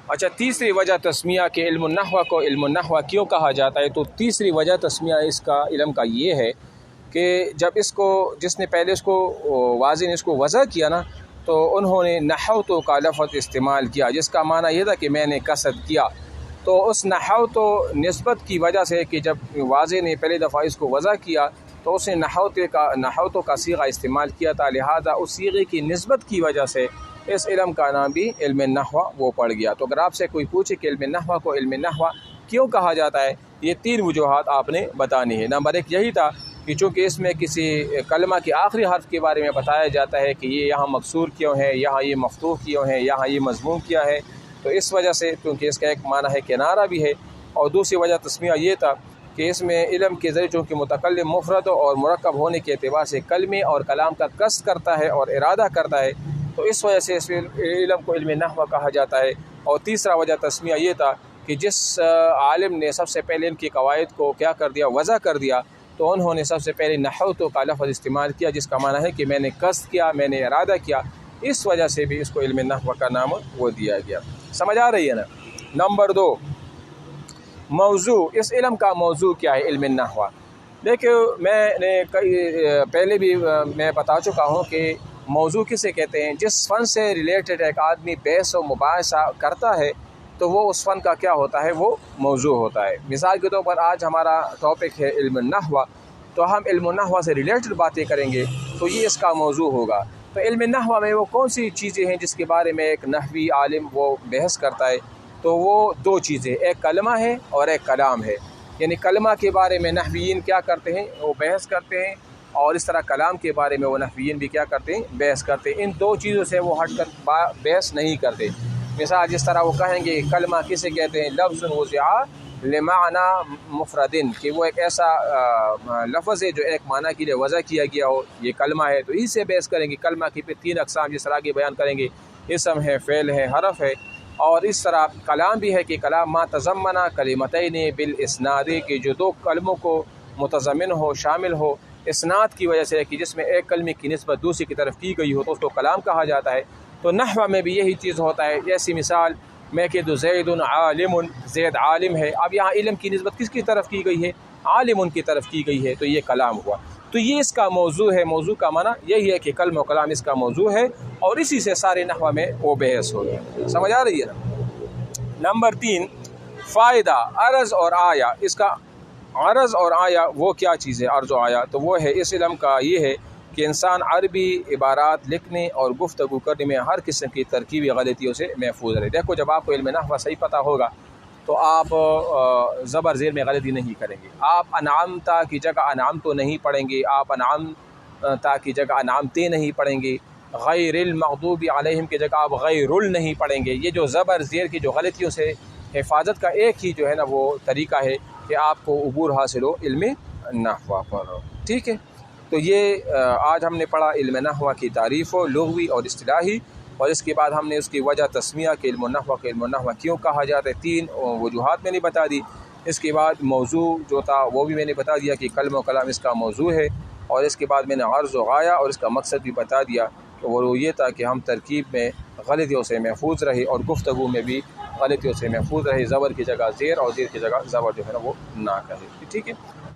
اچھا، تیسری وجہ تسمیہ کہ علم النحو کو علم النحو کیوں کہا جاتا ہے، تو تیسری وجہ تسمیہ اس کا علم کا یہ ہے کہ جب اس کو جس نے پہلے اس کو واضح نے اس کو وضع کیا نا، تو انہوں نے نحوت کا لفظ استعمال کیا، جس کا معنی یہ تھا کہ میں نے قصد کیا. تو اس نحوت و نسبت کی وجہ سے کہ جب واضح نے پہلی دفعہ اس کو وضع کیا تو اس نے نحوت کا صیغہ استعمال کیا تھا، لہذا اس صیغے کی نسبت کی وجہ سے اس علم کا نام بھی علم نحو وہ پڑ گیا. تو اگر آپ سے کوئی پوچھے کہ علم نحو کو علم نحو کیوں کہا جاتا ہے، یہ 3 وجوہات آپ نے بتانی ہے. نمبر 1 یہی تھا کہ چونکہ اس میں کسی کلمہ کے آخری حرف کے بارے میں بتایا جاتا ہے کہ یہ یہاں مکسور کیوں ہے، یہاں یہ مفتوح کیوں ہے، یہاں یہ مضموم کیا ہے، تو اس وجہ سے کیونکہ اس کا ایک معنی ہے کنارہ بھی ہے. اور دوسری وجہ تسمیہ یہ تھا کہ اس میں علم کے ذریعے چونکہ متکلم مفرد اور مرکب ہونے کے اعتبار سے کلمے اور کلام کا قصد کرتا ہے اور ارادہ کرتا ہے، تو اس وجہ سے اس علم کو علم نحو کہا جاتا ہے. اور تیسرا وجہ تسمیہ یہ تھا کہ جس عالم نے سب سے پہلے ان کی قواعد کو کیا کر دیا، وضع کر دیا، تو انہوں نے سب سے پہلے نحوت کا لفظ استعمال کیا، جس کا معنی ہے کہ میں نے قصد کیا، میں نے ارادہ کیا. اس وجہ سے بھی اس کو علم نحو کا نام وہ دیا گیا. سمجھ آ رہی ہے نا؟ نمبر 2 موضوع. اس علم کا موضوع کیا ہے علم نحو؟ دیکھیں، میں نے پہلے بھی میں بتا چکا ہوں کہ موضوع کسے کہتے ہیں. جس فن سے ریلیٹڈ ایک آدمی بحث و مباحثہ کرتا ہے تو وہ اس فن کا کیا ہوتا ہے، وہ موضوع ہوتا ہے. مثال کے طور پر آج ہمارا ٹاپک ہے علم النحو، تو ہم علم النحو سے ریلیٹڈ باتیں کریں گے تو یہ اس کا موضوع ہوگا. تو علم النحو میں وہ کون سی چیزیں ہیں جس کے بارے میں ایک نحوی عالم وہ بحث کرتا ہے؟ تو وہ 2 چیزیں، ایک کلمہ ہے اور ایک کلام ہے. یعنی کلمہ کے بارے میں نحویین کیا کرتے ہیں، وہ بحث کرتے ہیں، اور اس طرح کلام کے بارے میں وہ نحویین بھی کیا کرتے ہیں، بحث کرتے ہیں. ان 2 چیزوں سے وہ ہٹ کر بحث نہیں کرتے. مثال جس طرح وہ کہیں گے کلمہ کسے کہتے ہیں، لفظ وضع لمعنی مفردن، کہ وہ ایک ایسا لفظ ہے جو ایک معنی کے لیے وضع کیا گیا ہو، یہ کلمہ ہے. تو اس سے بحث کریں گے. کلمہ کی پھر 3 اقسام جس طرح کے بیان کریں گے، اسم ہے، فعل ہے، حرف ہے. اور اس طرح کلام بھی ہے کہ کلام ما تضمنہ کلمتین بالاسناد، کہ جو 2 کلموں کو متضمن ہو، شامل ہو اسناد کی وجہ سے، کہ جس میں ایک کلمے کی نسبت دوسری کی طرف کی گئی ہو، تو اس کو کلام کہا جاتا ہے. تو نحو میں بھی یہی چیز ہوتا ہے. جیسی مثال میں کہہ دوں زید عالم، زید عالم ہے. اب یہاں علم کی نسبت کس کی طرف کی گئی ہے، عالم کی طرف کی گئی ہے، تو یہ کلام ہوا. تو یہ اس کا موضوع ہے. موضوع کا معنی یہی ہے کہ کلم و کلام اس کا موضوع ہے، اور اسی سے سارے نحو میں وہ بحث ہوگی. سمجھ آ رہی ہے نا؟ نمبر 3 فائدہ عرض اور آیا. اس کا عرض اور آیا وہ کیا چیز ہے؟ عرض و آیا تو وہ ہے اس علم کا یہ ہے کہ انسان عربی عبارات لکھنے اور گفتگو کرنے میں ہر قسم کی ترکیبی غلطیوں سے محفوظ رہے. دیکھو، جب آپ کو علم نحو صحیح پتہ ہوگا تو آپ زبر زیر میں غلطی نہیں کریں گے. آپ انعامتا کی جگہ انعامتو نہیں پڑھیں گے، آپ انعامتا کی جگہ انعامتے نہیں پڑھیں گے، غیر المغضوب علیہم کی جگہ آپ غیر ال نہیں پڑھیں گے. یہ جو زبر زیر کی جو غلطیوں سے حفاظت کا ایک ہی جو ہے نا وہ طریقہ ہے کہ آپ کو عبور حاصل ہو علم نحو پر. ٹھیک ہے؟ تو یہ آج ہم نے پڑھا علم نحو کی تعریف و لغوی اور اصطلاحی، اور اس کے بعد ہم نے اس کی وجہ تسمیہ کہ علم النحو کے علم النحو کیوں کہا جاتا ہے. 3 وجوہات میں نے بتا دی. اس کے بعد موضوع جو تھا وہ بھی میں نے بتا دیا کہ کلم و کلام اس کا موضوع ہے. اور اس کے بعد میں نے عرض و غایہ اور اس کا مقصد بھی بتا دیا کہ وہ یہ تھا کہ ہم ترکیب میں غلطیوں سے محفوظ رہے اور گفتگو میں بھی غلطیوں سے محفوظ رہے. زبر کی جگہ زیر اور زیر کی جگہ زبر جو ہے نا وہ نہ کہے. ٹھیک ہے؟